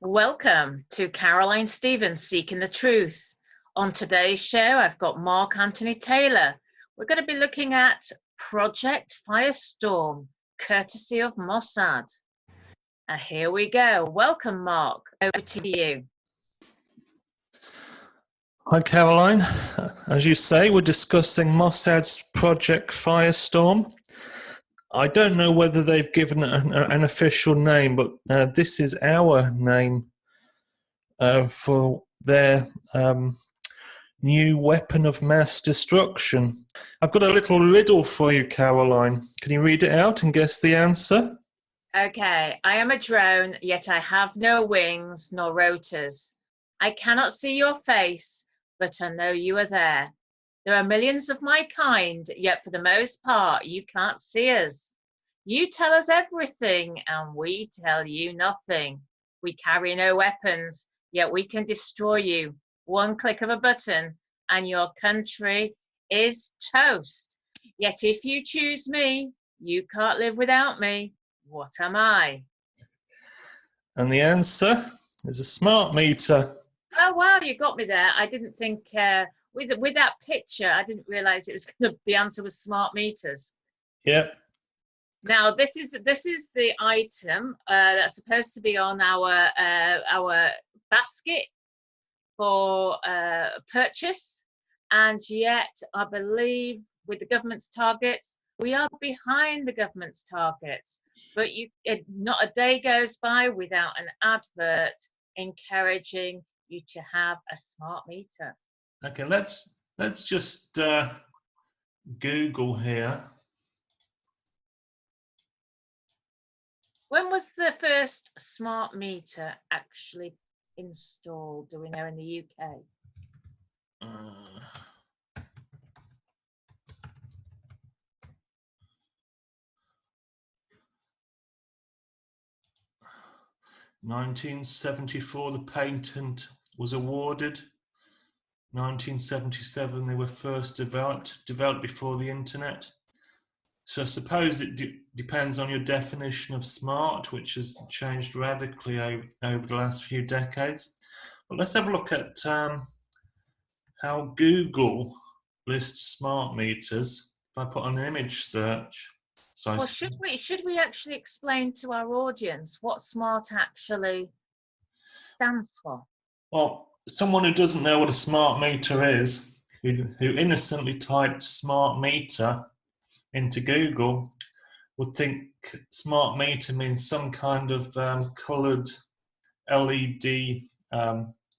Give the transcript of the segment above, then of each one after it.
Welcome to Caroline Stevens Seeking the Truth. On today's show, I've got Mark Anthony Taylor. We're going to be looking at Project Firestorm, courtesy of Mossad. And here we go. Welcome, Mark. Over to you. Hi, Caroline. As you say, we're discussing Mossad's Project Firestorm. I don't know whether they've given an official name, but this is our name for their new weapon of mass destruction. I've got a little riddle for you, Caroline. Can you read it out and guess the answer? Okay, I am a drone, yet I have no wings nor rotors. I cannot see your face, but I know you are there. There are millions of my kind, yet for the most part, you can't see us. You tell us everything, and we tell you nothing. We carry no weapons, yet we can destroy you. One click of a button, and your country is toast. Yet if you choose me, you can't live without me. What am I? And the answer is a smart meter. Oh wow, you got me there. I didn't think with that picture, I didn't realize it was the answer was smart meters. Yep. Now this is the item that's supposed to be on our basket for purchase, and yet I believe with the government's targets, we are behind the government's targets. But not a day goes by without an advert encouraging you to have a smart meter. Okay, let's just Google here. When was the first smart meter actually installed? Do we know in the UK? 1974, the patent was awarded. 1977, they were first developed before the internet. So I suppose it depends on your definition of smart, which has changed radically over the last few decades. But let's have a look at how Google lists smart meters. If I put an image search. Well, should we actually explain to our audience what smart actually stands for? Well, someone who doesn't know what a smart meter is, who innocently typed smart meter into Google, would think smart meter means some kind of coloured LED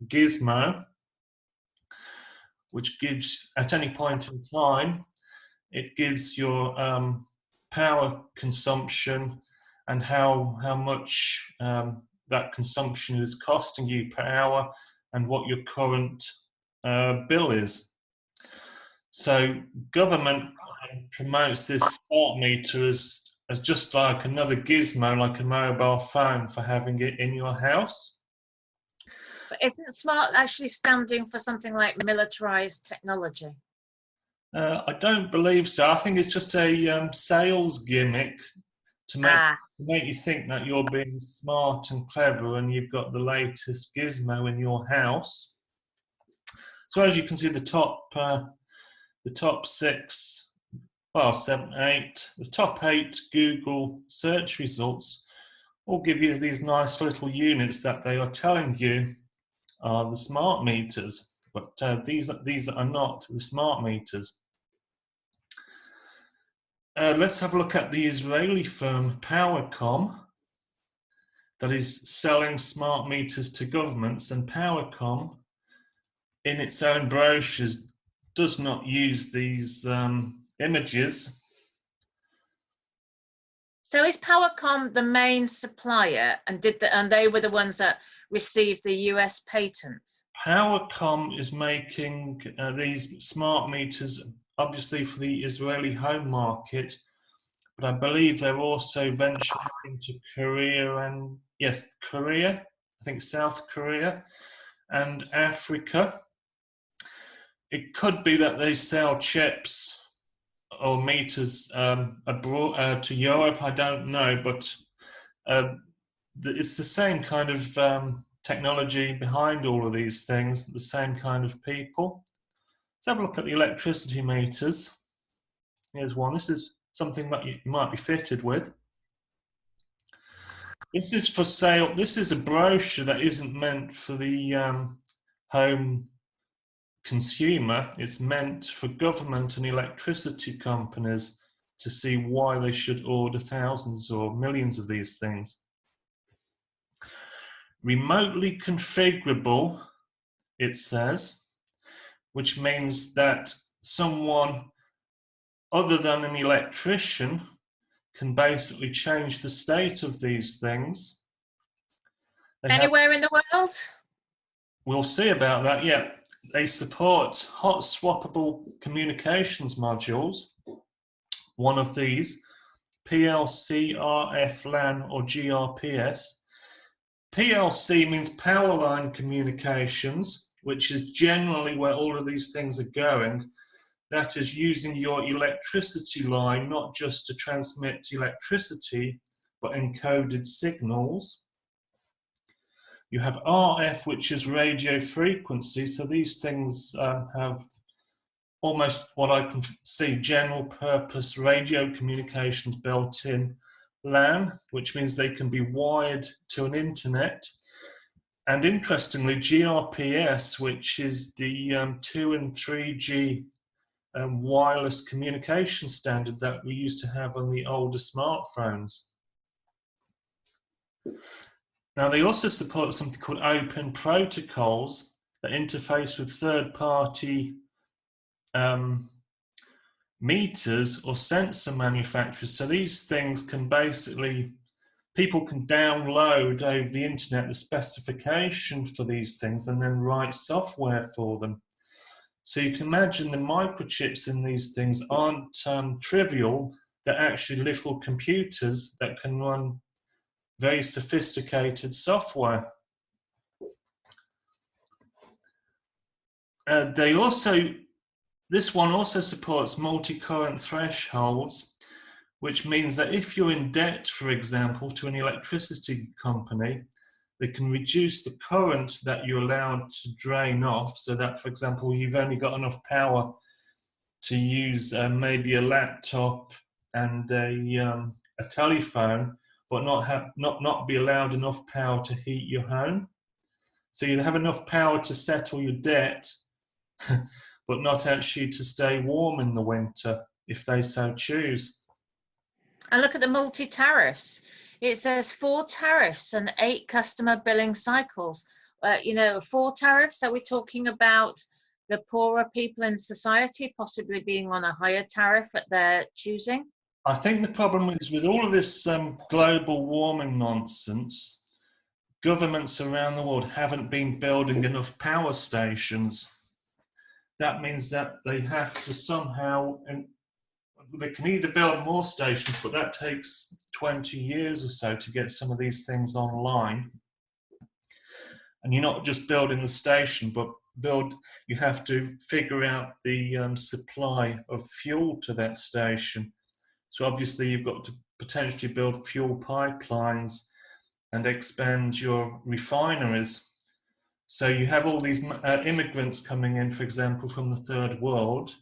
gizmo, which gives, at any point in time, it gives your power consumption and how much that consumption is costing you per hour and what your current bill is. So government promotes this smart meter as just like another gizmo, like a mobile phone, for having it in your house. But isn't smart actually standing for something like militarized technology? I don't believe so. I think it's just a sales gimmick to make you think that you're being smart and clever and you've got the latest gizmo in your house. So as you can see, the top six, well, 7, 8, the top 8 Google search results all give you these nice little units that they are telling you are the smart meters. But these are not the smart meters. Let's have a look at the Israeli firm PowerCom that is selling smart meters to governments, and PowerCom in its own brochures does not use these images. So is PowerCom the main supplier, and they were the ones that received the US patent? PowerCom is making these smart meters obviously for the Israeli home market, but I believe they're also venturing into Korea and, yes, Korea, I think South Korea and Africa. It could be that they sell chips or meters abroad to Europe, I don't know, but it's the same kind of technology behind all of these things, the same kind of people. Let's have a look at the electricity meters. Here's one. This is something that you might be fitted with. This is for sale. This is a brochure that isn't meant for the home consumer. It's meant for government and electricity companies to see why they should order thousands or millions of these things. Remotely configurable, it says, which means that someone other than an electrician can basically change the state of these things. Anywhere in the world? We'll see about that, yeah. They support hot swappable communications modules. One of these, PLC, RF, LAN, or GRPS. PLC means power line communications, which is generally where all of these things are going. That is using your electricity line, not just to transmit electricity, but encoded signals. You have RF, which is radio frequency. So these things have almost what I can see general purpose radio communications built in. LAN, which means they can be wired to an internet. And interestingly, GRPS, which is the 2 and 3G wireless communication standard that we used to have on the older smartphones. Now, they also support something called open protocols that interface with third-party meters or sensor manufacturers. So these things can basically, people can download over the internet the specification for these things and then write software for them. So you can imagine the microchips in these things aren't trivial. They're actually little computers that can run very sophisticated software. This one also supports multi-current thresholds, which means that if you're in debt, for example, to an electricity company, they can reduce the current that you're allowed to drain off, so that, for example, you've only got enough power to use maybe a laptop and a telephone, but not be allowed enough power to heat your home. So you have enough power to settle your debt, but not actually to stay warm in the winter, if they so choose. And look at the multi-tariffs. It says 4 tariffs and 8 customer billing cycles. 4 tariffs, are we talking about the poorer people in society possibly being on a higher tariff at their choosing? I think the problem is with all of this global warming nonsense, governments around the world haven't been building enough power stations. That means that they have to somehow, and they can either build more stations, but that takes 20 years or so to get some of these things online. And you're not just building the station, but you have to figure out the supply of fuel to that station. So obviously you've got to potentially build fuel pipelines and expand your refineries. So you have all these immigrants coming in, for example, from the third world.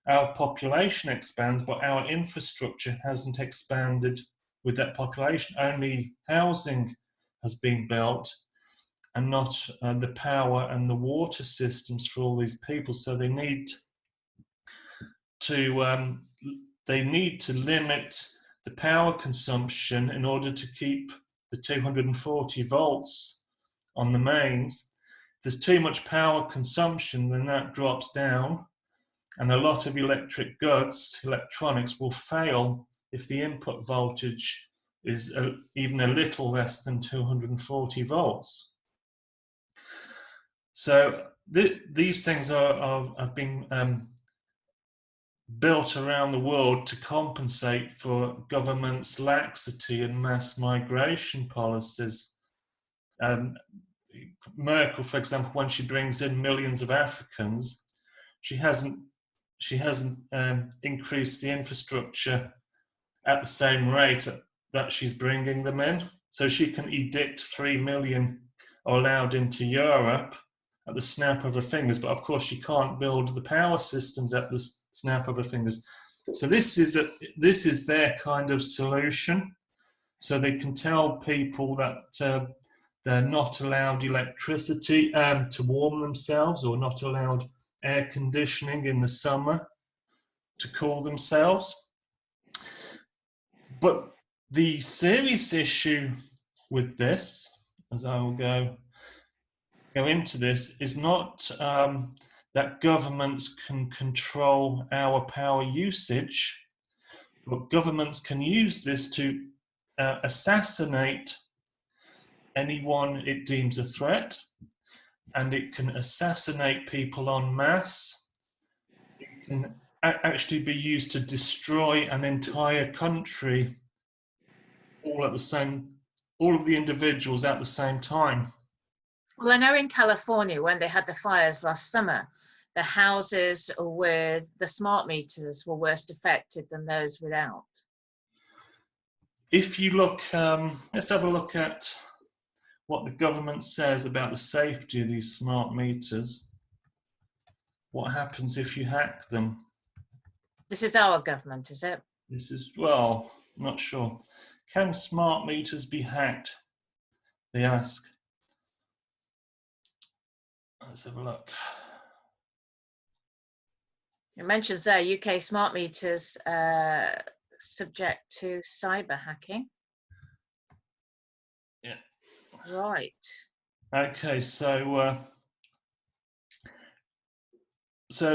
Our population expands, but our infrastructure hasn't expanded with that population. Only housing has been built and not the power and the water systems for all these people. So they need to limit the power consumption in order to keep the 240 volts on the mains. If there's too much power consumption, then that drops down, and a lot of electronics will fail if the input voltage is even a little less than 240 volts. So these things have been built around the world to compensate for governments' laxity and mass migration policies. Merkel, for example, when she brings in millions of Africans, she hasn't increased the infrastructure at the same rate that she's bringing them in. So she can edict 3 million are allowed into Europe at the snap of her fingers, but of course you can't build the power systems at the snap of her fingers. So this is their kind of solution. So they can tell people that they're not allowed electricity to warm themselves, or not allowed air conditioning in the summer to cool themselves. But the serious issue with this, as I will go into this, is not that governments can control our power usage, but governments can use this to assassinate anyone it deems a threat, and it can assassinate people en masse. It can actually be used to destroy an entire country, all of the individuals at the same time. Well, I know in California, when they had the fires last summer, the houses with the smart meters were worse affected than those without. If you look, let's have a look at what the government says about the safety of these smart meters. What happens if you hack them? This is our government, is it? This is, well, not sure. Can smart meters be hacked? They ask. Let's have a look. It mentions there UK smart meters subject to cyber hacking. Yeah. Right. Okay, so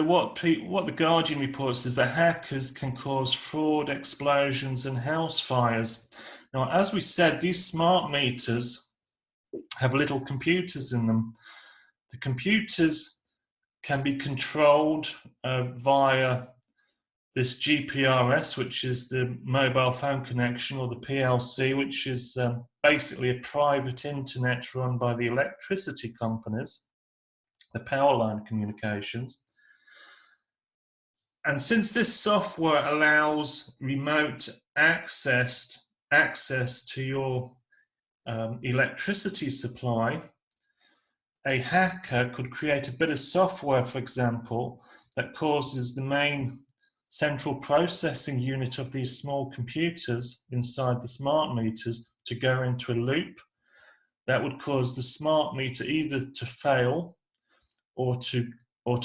what the Guardian reports is that hackers can cause fraud, explosions, and house fires. Now, as we said, these smart meters have little computers in them. The computers can be controlled via this GPRS, which is the mobile phone connection, or the PLC, which is basically a private internet run by the electricity companies, the power line communications. And since this software allows remote access to your electricity supply, a hacker could create a bit of software, for example, that causes the main central processing unit of these small computers inside the smart meters to go into a loop. That would cause the smart meter either to fail or to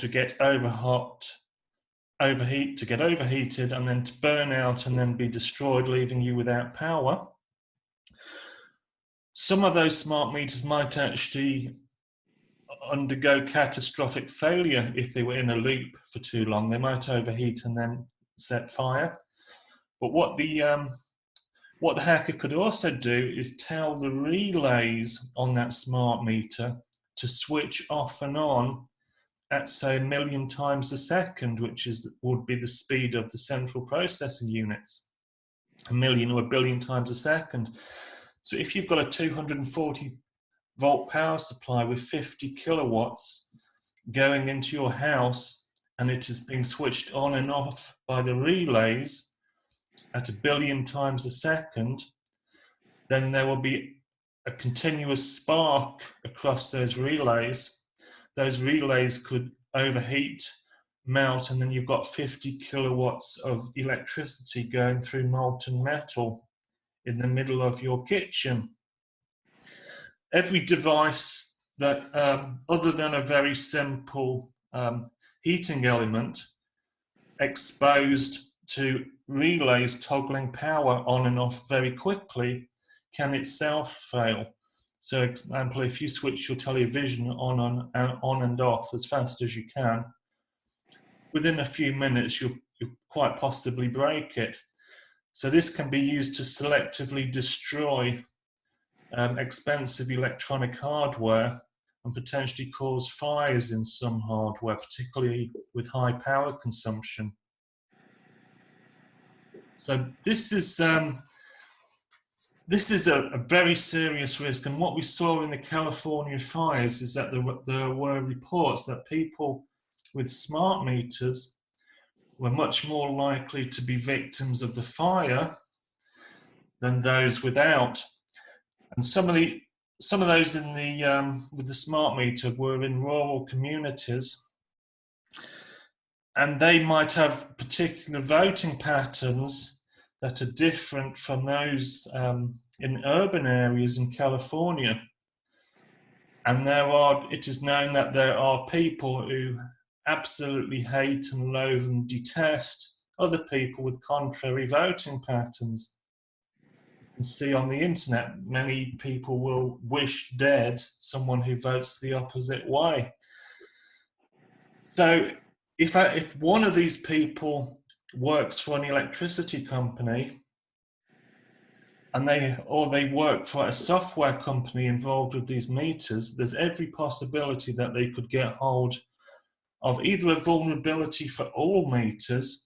get overheated and then to burn out and then be destroyed, leaving you without power. Some of those smart meters might actually undergo catastrophic failure if they were in a loop for too long. They might overheat and then set fire. But what the hacker could also do is tell the relays on that smart meter to switch off and on at, say, 1 million times a second, which would be the speed of the central processing units, 1 million or 1 billion times a second. So if you've got a 240 volt power supply with 50 kilowatts going into your house, and it is being switched on and off by the relays at 1 billion times a second, then there will be a continuous spark across those relays. Those relays could overheat, melt, and then you've got 50 kilowatts of electricity going through molten metal in the middle of your kitchen. Every device that, other than a very simple heating element, exposed to relays toggling power on and off very quickly, can itself fail. So, for example, if you switch your television on and off as fast as you can, within a few minutes you'll quite possibly break it. So this can be used to selectively destroy expensive electronic hardware and potentially cause fires in some hardware, particularly with high power consumption. So this is a very serious risk, and what we saw in the California fires is that there were reports that people with smart meters were much more likely to be victims of the fire than those without. And some of the some of those in the with the smart meter were in rural communities, and they might have particular voting patterns that are different from those in urban areas in California. And it is known that there are people who absolutely hate and loathe and detest other people with contrary voting patterns. You can see on the internet, many people will wish dead someone who votes the opposite way. So if one of these people works for an electricity company, and they work for a software company involved with these meters, there's every possibility that they could get hold of either a vulnerability for all meters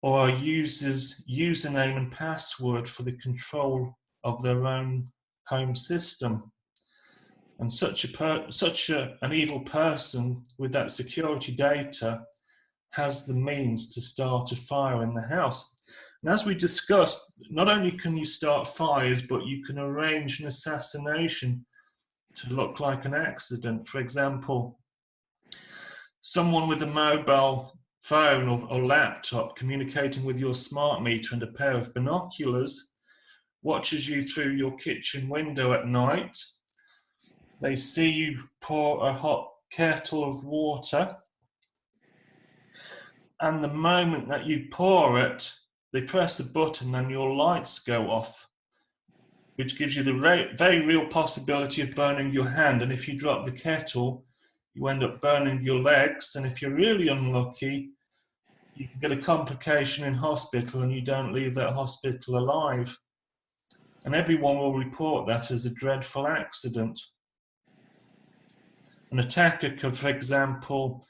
or a user's username and password for the control of their own home system. And an evil person with that security data has the means to start a fire in the house. And as we discussed, not only can you start fires, but you can arrange an assassination to look like an accident. For example, someone with a mobile phone or laptop communicating with your smart meter and a pair of binoculars watches you through your kitchen window at night. They see you pour a hot kettle of water, and the moment that you pour it, they press a button and your lights go off, which gives you the very real possibility of burning your hand. And if you drop the kettle, you end up burning your legs. And if you're really unlucky, you can get a complication in hospital and you don't leave that hospital alive. And everyone will report that as a dreadful accident. An attacker could, for example,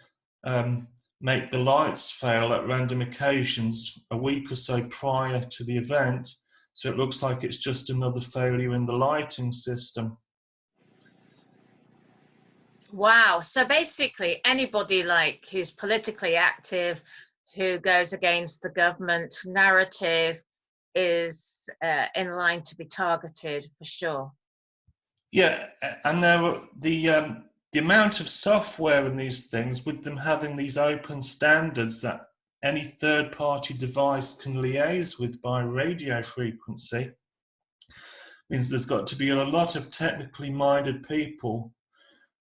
make the lights fail at random occasions a week or so prior to the event, so it looks like it's just another failure in the lighting system. Wow. So basically, anybody who's politically active, who goes against the government narrative, is in line to be targeted for sure. Yeah, and the amount of software in these things, with them having these open standards that any third-party device can liaise with by radio frequency, means there's got to be a lot of technically minded people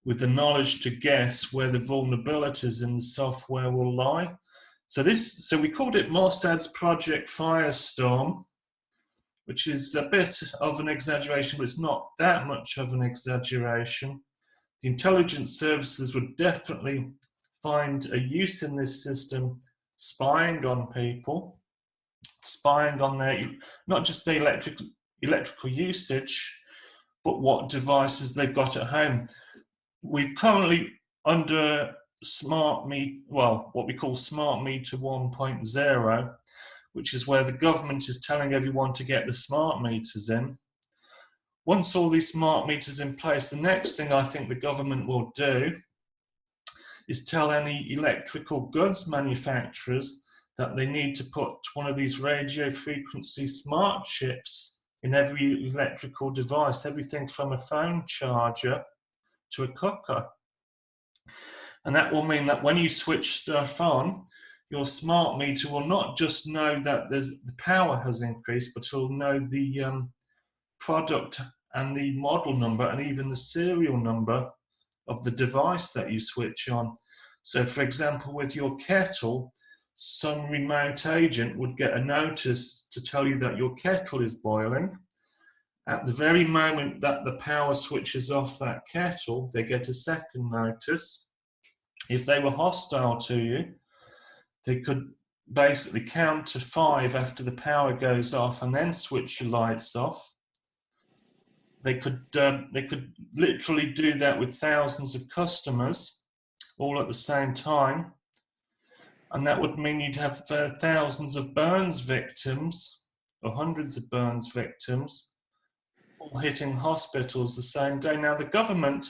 with the knowledge to guess where the vulnerabilities in the software will lie. So we called it Mossad's Project Firestorm, which is a bit of an exaggeration, but it's not that much of an exaggeration. The intelligence services would definitely find a use in this system, spying on people, spying on their, not just the electrical usage, but what devices they've got at home. We're currently under what we call Smart Meter 1.0, which is where the government is telling everyone to get the smart meters in. Once all these smart meters in place, the next thing I think the government will do is tell any electrical goods manufacturers that they need to put one of these radio frequency smart chips in every electrical device, everything from a phone charger to a cooker. And that will mean that when you switch stuff on, your smart meter will not just know that the power has increased, but it'll know the product and the model number and even the serial number of the device that you switch on. So for example, with your kettle, some remote agent would get a notice to tell you that your kettle is boiling. At the very moment that the power switches off that kettle, they get a second notice. If they were hostile to you, they could basically count to 5 after the power goes off and then switch your lights off. They could literally do that with thousands of customers all at the same time. And that would mean you'd have thousands of burns victims or hundreds of burns victims all hitting hospitals the same day. Now the government,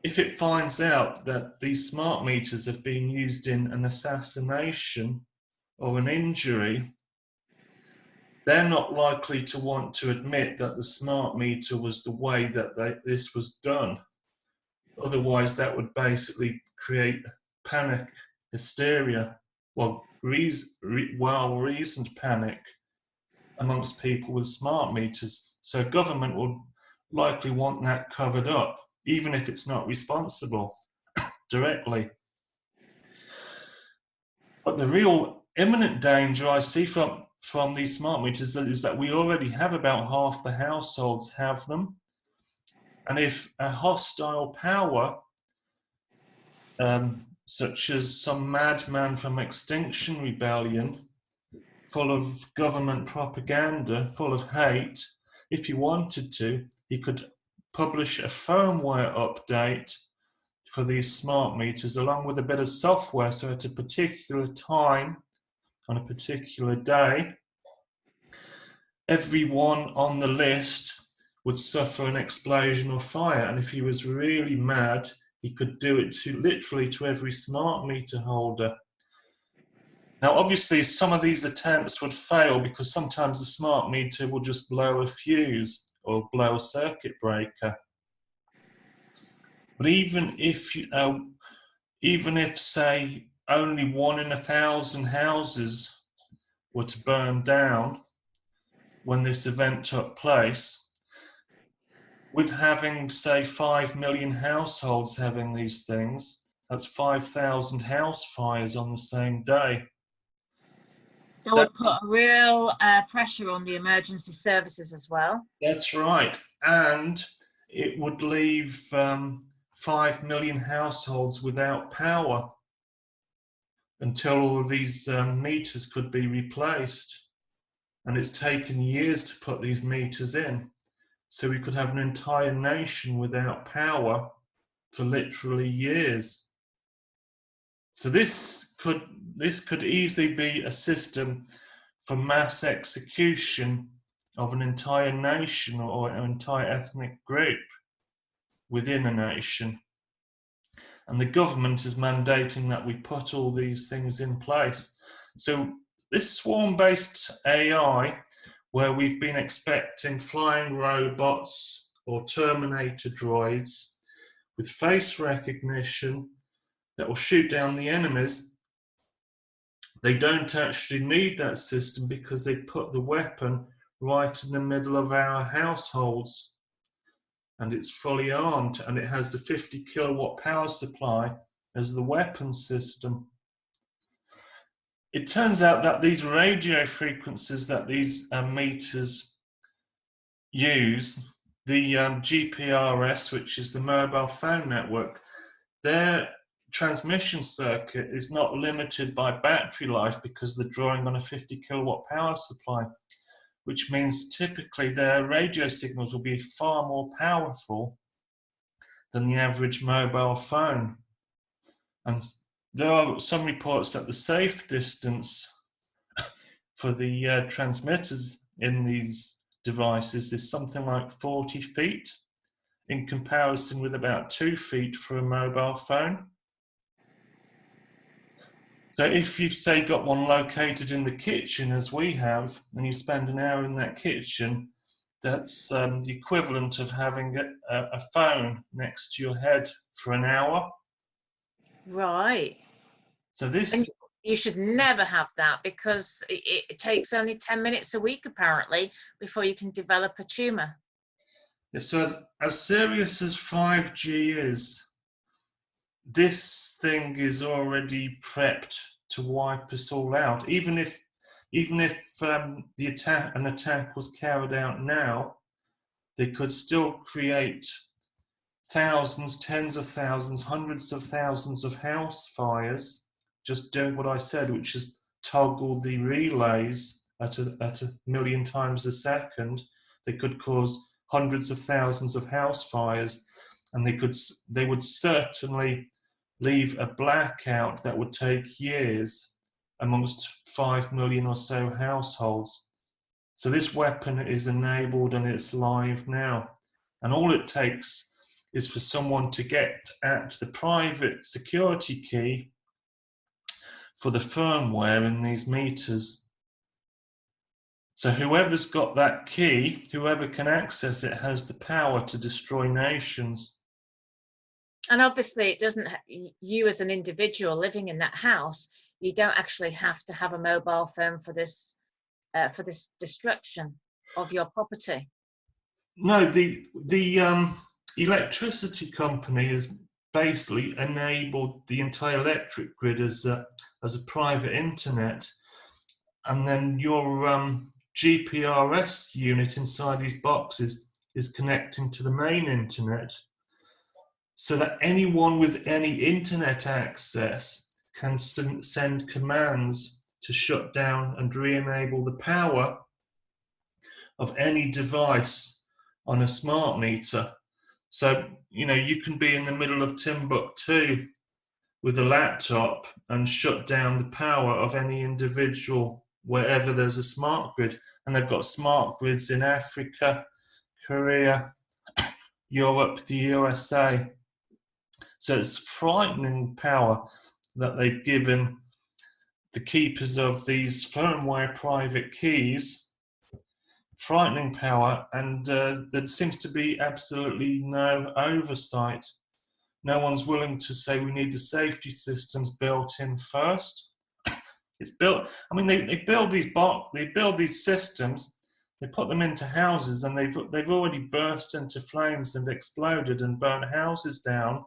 if it finds out that these smart meters have been used in an assassination or an injury, they're not likely to want to admit that the smart meter was the way that this was done. Otherwise, that would basically create panic, hysteria, well-reasoned panic amongst people with smart meters. So government would likely want that covered up, even if it's not responsible directly. But the real imminent danger I see from these smart meters is that we already have about half the households have them. And if a hostile power, such as some madman from Extinction Rebellion, full of government propaganda, full of hate, if he wanted to, he could publish a firmware update for these smart meters along with a bit of software, so at a particular time, on a particular day, everyone on the list would suffer an explosion or fire. And if he was really mad, he could do it literally to every smart meter holder. Now, obviously, some of these attempts would fail because sometimes the smart meter will just blow a fuse or blow a circuit breaker. But even if, say, only 1 in 1,000 houses were to burn down when this event took place, with having, say, 5 million households having these things, that's 5,000 house fires on the same day. That would put a real pressure on the emergency services as well. That's right. And it would leave 5 million households without power until all of these meters could be replaced. And it's taken years to put these meters in. So we could have an entire nation without power for literally years. So this could easily be a system for mass execution of an entire nation or an entire ethnic group within a nation. And the government is mandating that we put all these things in place. So this swarm-based AI, where we've been expecting flying robots or Terminator droids with face recognition that will shoot down the enemies, they don't actually need that system because they've put the weapon right in the middle of our households. And it's fully armed, and it has the 50 kilowatt power supply as the weapon system. It turns out that these radio frequencies that these meters use, the GPRS, which is the mobile phone network, their transmission circuit is not limited by battery life because they're drawing on a 50 kilowatt power supply, which means typically their radio signals will be far more powerful than the average mobile phone. And there are some reports that the safe distance for the transmitters in these devices is something like 40 feet in comparison with about 2 feet for a mobile phone. So if you've, say, got one located in the kitchen, as we have, and you spend an hour in that kitchen, that's the equivalent of having a phone next to your head for an hour. Right. So this... And you should never have that because it takes only 10 minutes a week, apparently, before you can develop a tumour. Yeah, so as serious as 5G is, this thing is already prepped to wipe us all out. Even if an attack was carried out now, they could still create thousands, tens of thousands, hundreds of thousands of house fires, just doing what I said, which is toggle the relays at a million times a second. They could cause hundreds of thousands of house fires, and they would certainly leave a blackout that would take years amongst 5 million or so households. So this weapon is enabled and it's live now. And all it takes is for someone to get at the private security key for the firmware in these meters. So whoever's got that key, whoever can access it, has the power to destroy nations. And obviously, it doesn't. You as an individual living in that house, you don't actually have to have a mobile phone for this destruction of your property. No, the electricity company has basically enabled the entire electric grid as a private internet, and then your GPRS unit inside these boxes is connecting to the main internet, so that anyone with any internet access can send commands to shut down and re-enable the power of any device on a smart meter. So, you can be in the middle of Timbuktu with a laptop and shut down the power of any individual wherever there's a smart grid. And they've got smart grids in Africa, Korea, Europe, the USA. So it's frightening power that they've given the keepers of these firmware private keys. Frightening power, and there seems to be absolutely no oversight. No one's willing to say we need the safety systems built in first. It's built. I mean, they build these systems. They put them into houses, and they've already burst into flames and exploded and burnt houses down.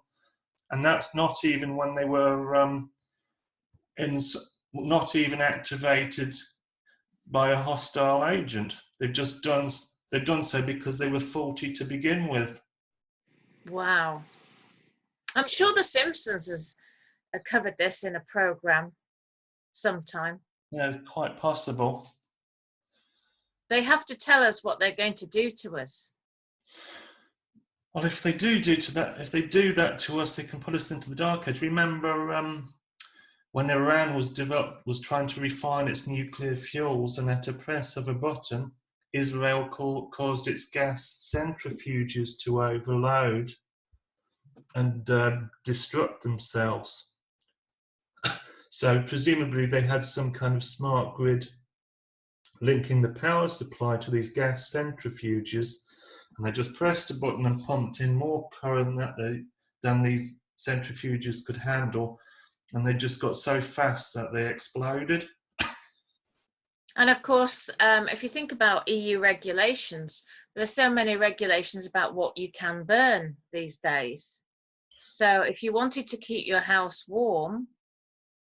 And that's not even when they were not even activated by a hostile agent. They've done so because they were faulty to begin with. Wow. I'm sure The Simpsons has covered this in a program sometime. Yeah, it's quite possible. They have to tell us what they're going to do to us. Well, if they do that to us, they can put us into the dark age. Remember when Iran was trying to refine its nuclear fuels, and at a press of a button, Israel caused its gas centrifuges to overload and destruct themselves. So presumably they had some kind of smart grid linking the power supply to these gas centrifuges, and they just pressed a button and pumped in more current than these centrifuges could handle, and they just got so fast that they exploded. And of course, if you think about EU regulations, there are so many regulations about what you can burn these days. So if you wanted to keep your house warm,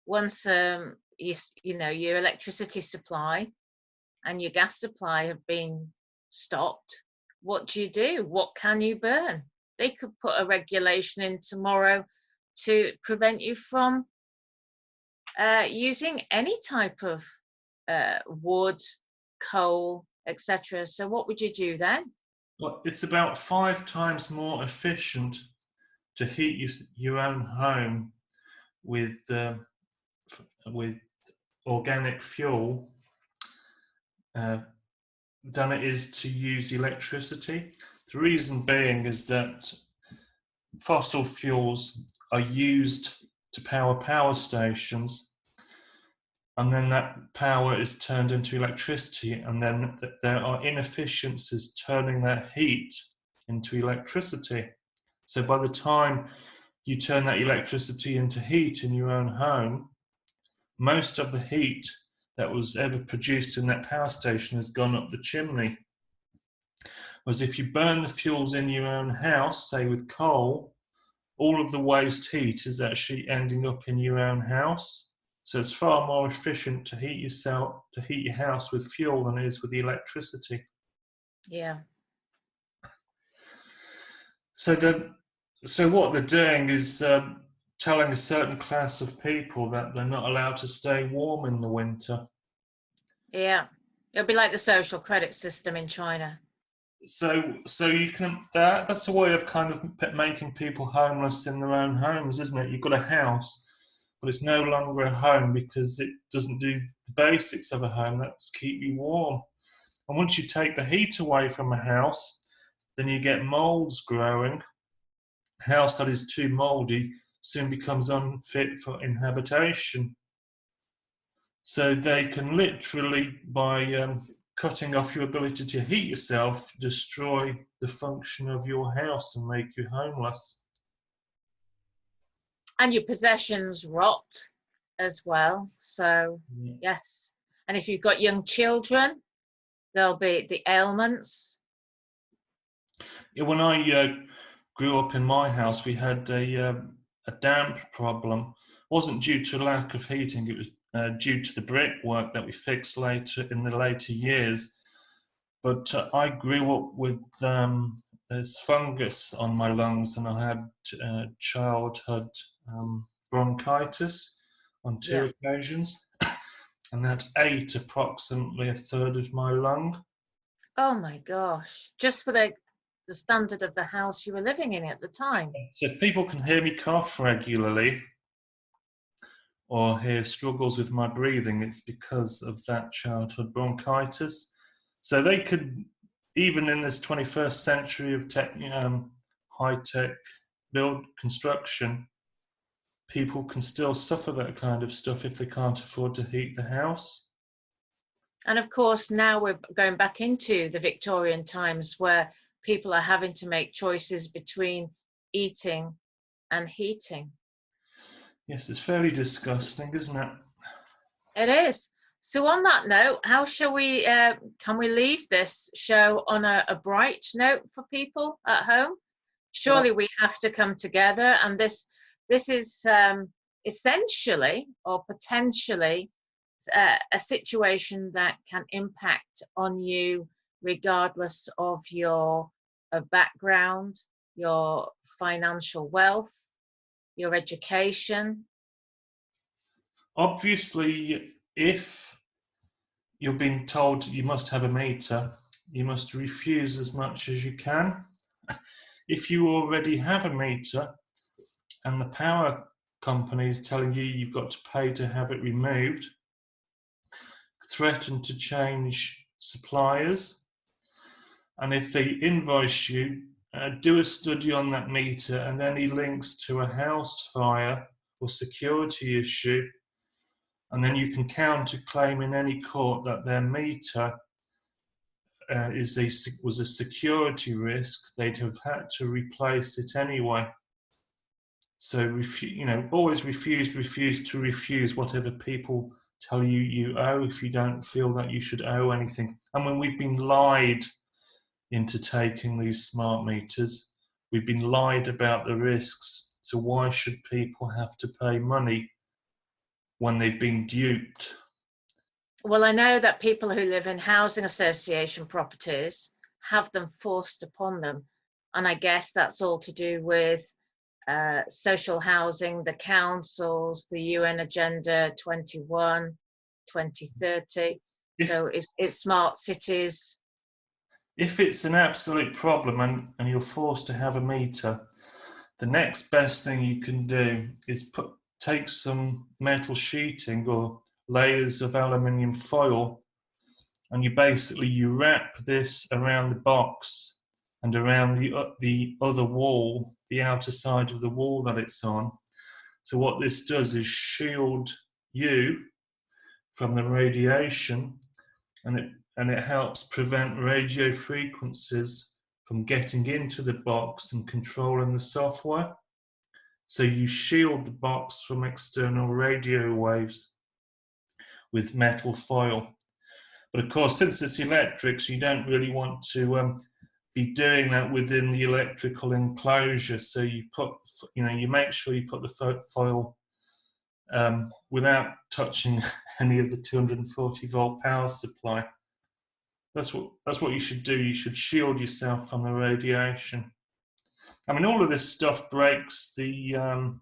once your electricity supply and your gas supply have been stopped, what do? What can you burn? They could put a regulation in tomorrow to prevent you from using any type of wood, coal, etc. So what would you do then? Well, it's about 5 times more efficient to heat your own home with organic fuel than it is to use electricity. The reason being is that fossil fuels are used to power stations, and then that power is turned into electricity, and then there are inefficiencies turning that heat into electricity. So by the time you turn that electricity into heat in your own home, most of the heat that was ever produced in that power station has gone up the chimney. Whereas if you burn the fuels in your own house, say with coal, all of the waste heat is actually ending up in your own house. So it's far more efficient to heat your house with fuel than it is with the electricity. Yeah. So what they're doing is telling a certain class of people that they're not allowed to stay warm in the winter. Yeah. It'll be like the social credit system in China. So you can that's a way of kind of making people homeless in their own homes, isn't it? You've got a house, but it's no longer a home because it doesn't do the basics of a home. That's keep you warm. And once you take the heat away from a house, then you get molds growing. A house that is too moldy soon becomes unfit for inhabitation. So they can literally, by cutting off your ability to heat yourself destroy the function of your house and make you homeless. And your possessions rot as well. So, Yeah. yes. And if you've got young children, there'll be the ailments. Yeah, when I grew up in my house, we had a damp problem. It wasn't due to lack of heating, it was due to the brickwork that we fixed later in the later years. But I grew up with there's fungus on my lungs, and I had childhood bronchitis on Yeah. 2 occasions, and that ate approximately a third of my lung. Oh my gosh. Just for the standard of the house you were living in at the time. So if people can hear me cough regularly or hear struggles with my breathing, it's because of that childhood bronchitis. So they could, even in this 21st century of high-tech build construction, people can still suffer that kind of stuff if they can't afford to heat the house. And of course, now we're going back into the Victorian times where people are having to make choices between eating and heating. Yes, it's fairly disgusting, isn't it? It is. So on that note, how shall we, can we leave this show on a bright note for people at home? Surely we have to come together, and this is essentially or potentially a situation that can impact on you regardless of your background, your financial wealth, your education. Obviously, if you're being told you must have a meter, you must refuse as much as you can. If you already have a meter and the power company is telling you you've got to pay to have it removed, threaten to change suppliers. And if they invoice you, do a study on that meter and any links to a house fire or security issue, and then you can counterclaim in any court that their meter was a security risk. They'd have had to replace it anyway. So always refuse whatever people tell you you owe if you don't feel that you should owe anything. And when we've been lied into taking these smart meters, we've been lied about the risks. So why should people have to pay money when they've been duped? Well, I know that people who live in housing association properties have them forced upon them. And I guess that's all to do with social housing, the councils, the UN Agenda 21, 2030. So it's smart cities. If it's an absolute problem and you're forced to have a meter, the next best thing you can do is take some metal sheeting or layers of aluminium foil, and you wrap this around the box and around the other wall, the outer side of the wall that it's on. So what this does is shield you from the radiation, and it helps prevent radio frequencies from getting into the box and controlling the software. So you shield the box from external radio waves with metal foil. But of course, since it's electrics, you don't really want to be doing that within the electrical enclosure. So you make sure you put the foil without touching any of the 240 volt power supply. That's what you should do. You should shield yourself from the radiation. I mean, all of this stuff breaks the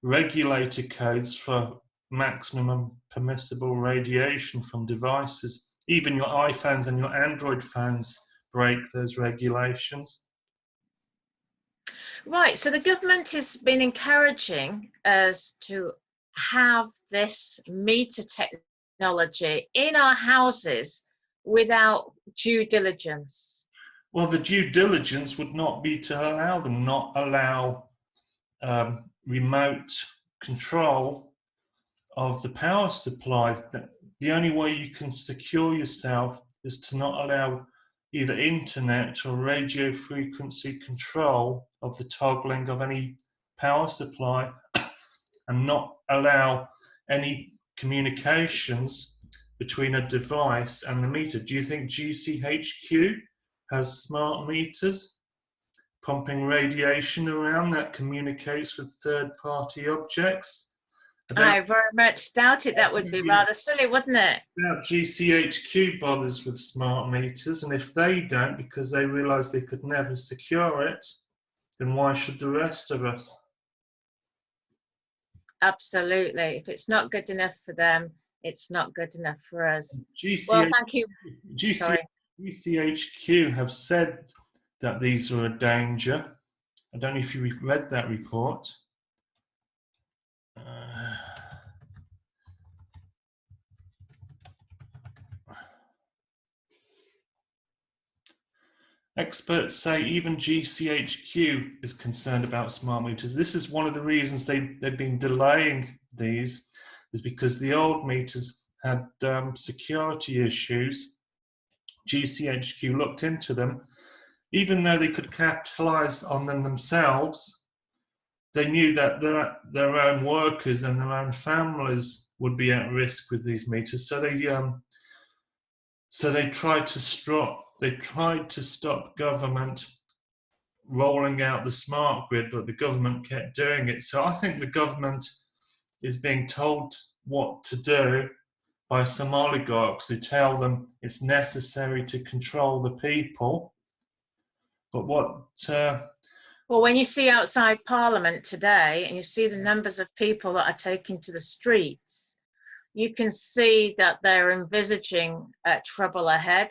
regulator codes for maximum permissible radiation from devices. Even your iPhones and your Android phones break those regulations. Right, so the government has been encouraging us to have this meter technology in our houses without due diligence. Well, the due diligence would not be to not allow remote control of the power supply. The only way you can secure yourself is to not allow either internet or radio frequency control of the toggling of any power supply, and not allow any communications between a device and the meter. Do you think GCHQ has smart meters pumping radiation around that communicates with third-party objects? I very much doubt it. That would be rather silly, wouldn't it? GCHQ bothers with smart meters, and if they don't, because they realise they could never secure it, then why should the rest of us? Absolutely. If it's not good enough for them, it's not good enough for us. Well, thank you. GCHQ have said that these are a danger. I don't know if you've read that report. Experts say even GCHQ is concerned about smart meters. This is one of the reasons they've been delaying these, is because the old meters had security issues. GCHQ looked into them. Even though they could capitalize on them themselves, they knew that their own workers and their own families would be at risk with these meters. So they tried to stop government rolling out the smart grid, but the government kept doing it. So I think the government is being told what to do by some oligarchs who tell them it's necessary to control the people. But well, when you see outside Parliament today and you see the numbers of people that are taking to the streets, you can see that they're envisaging trouble ahead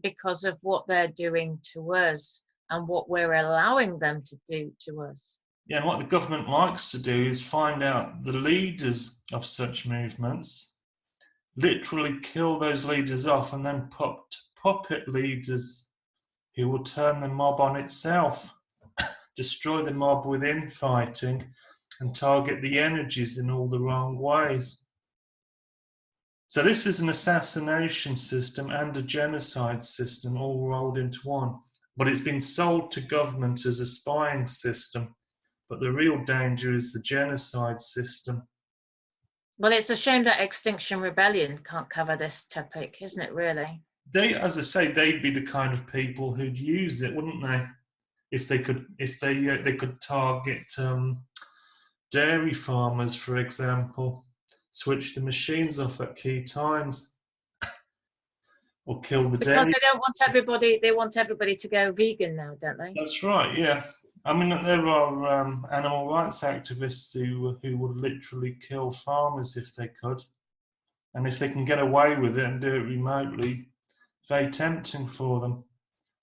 because of what they're doing to us and what we're allowing them to do to us. Yeah, and what the government likes to do is find out the leaders of such movements, literally kill those leaders off, and then put puppet leaders who will turn the mob on itself, destroy the mob with infighting, and target the energies in all the wrong ways. So this is an assassination system and a genocide system all rolled into one. But it's been sold to government as a spying system. But the real danger is the genocide system. Well, it's a shame that Extinction Rebellion can't cover this topic, isn't it, really? As I say, they'd be the kind of people who'd use it, wouldn't they? If they could target dairy farmers, for example, switch the machines off at key times, or kill the dairy. Because they don't want everybody. They want everybody to go vegan now, don't they? That's right. Yeah. I mean, there are animal rights activists who would literally kill farmers if they could, and if they can get away with it and do it remotely, very tempting for them.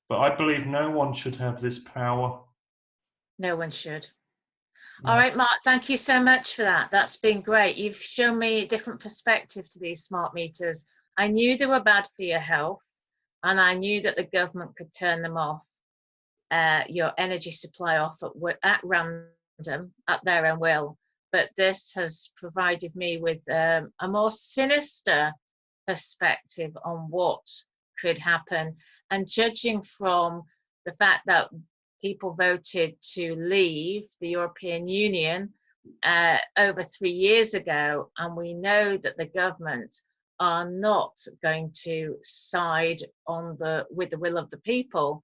But I believe no one should have this power. No one should. Yeah. All right, Mark, thank you so much for that. That's been great. You've shown me a different perspective to these smart meters. I knew they were bad for your health, and I knew that the government could turn them off, your energy supply off at random, at their own will. But this has provided me with a more sinister perspective on what could happen. And judging from the fact that people voted to leave the European Union over 3 years ago, and we know that the government are not going to side with the will of the people,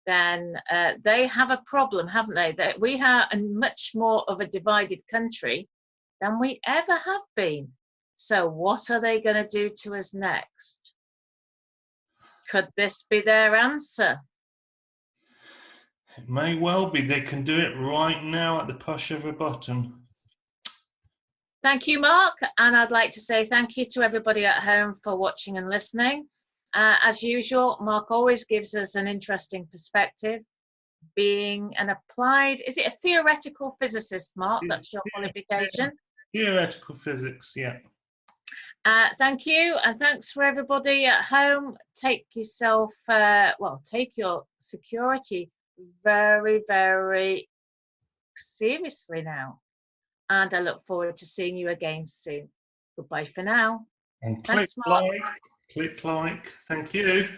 then they have a problem, haven't they? That we are a much more of a divided country than we ever have been. So what are they going to do to us next? Could this be their answer? It may well be. They can do it right now at the push of a button. Thank you, Mark. And I'd like to say thank you to everybody at home for watching and listening. As usual, Mark always gives us an interesting perspective. Being an applied, is it a theoretical physicist, Mark? That's your qualification? Theoretical physics, yeah. Thank you, and thanks for everybody at home. Take yourself, take your security very, very seriously now. And I look forward to seeing you again soon. Goodbye for now. And Thanks, Mark. like. Click like. Thank you.